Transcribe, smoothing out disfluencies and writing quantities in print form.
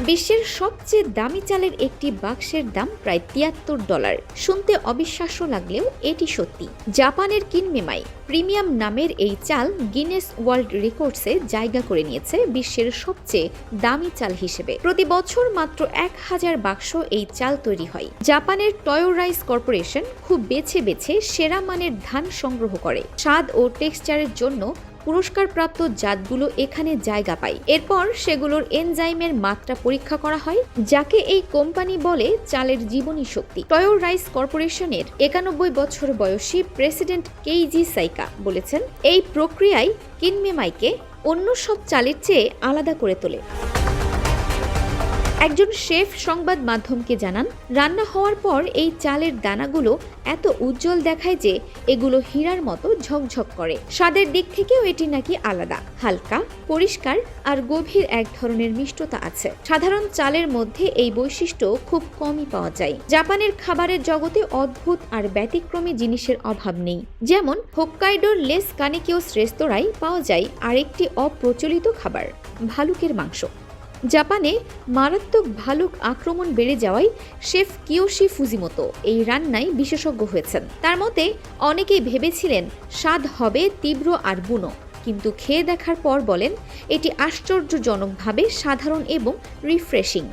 বিশ্বের সবচেয়ে দামি চালের একটি বাক্সের দাম প্রায় $73। শুনতে অবিশ্বাস্য লাগলেও এটি সত্যি। জাপানের কিনমেমাই প্রিমিয়াম নামের এই চাল গিনেস ওয়ার্ল্ড রেকর্ডসে জায়গা করে নিয়েছে বিশ্বের সবচেয়ে দামি চাল হিসেবে। প্রতি বছর মাত্র 1000 বাক্স এই চাল তৈরি হয়। জাপানের টয়ো রাইস কর্পোরেশন খুব বেছে বেছে সেরা মানের ধান সংগ্রহ করে। স্বাদ ও টেক্সচারের জন্য পুরস্কারপ্রাপ্ত জাতগুলো এখানে জায়গা পায়। এরপর সেগুলোর এনজাইমের মাত্রা পরীক্ষা করা হয়, যাকে এই কোম্পানি বলে চালের জীবনী শক্তি। টয়ো রাইস কর্পোরেশনের 91 বছর বয়সী প্রেসিডেন্ট কেইজি সাইকা বলেছেন, এই প্রক্রিয়ায় কিনমেমাইকে অন্য সব চালের চেয়ে আলাদা করে তোলে। একজন শেফ সংবাদ মাধ্যমকে জানান, রান্না হওয়ার পর এই চালের দানাগুলো এত উজ্জ্বল দেখায় যে এগুলো হীরার মতো ঝকঝক করে। স্বাদের দিক থেকেও এটি নাকি আলাদা, হালকা, পরিষ্কার আর গভীর এক ধরনের মিষ্টতা আছে। সাধারণ চালের মধ্যে এই বৈশিষ্ট্য খুব কমই পাওয়া যায়। জাপানের খাবারের জগতে অদ্ভুত আর ব্যতিক্রমী জিনিসের অভাব নেই। যেমন হোক্কাইডোর লেস কানিকিওস রেস্তোরাঁয় পাওয়া যায় আরেকটি অপ্রচলিত খাবার, ভালুকের মাংস। জাপানে মারাত্মক ভালুক আক্রমণ বেড়ে যাওয়ায় শেফ কিয়োশি ফুজিমোতো এই রান্নায় বিশেষজ্ঞ হয়েছেন। তার মতে, অনেকেই ভেবেছিলেন স্বাদ হবে তীব্র আর বুনো, কিন্তু খেয়ে দেখার পর বলেন এটি আশ্চর্যজনকভাবে সাধারণ এবং রিফ্রেশিং।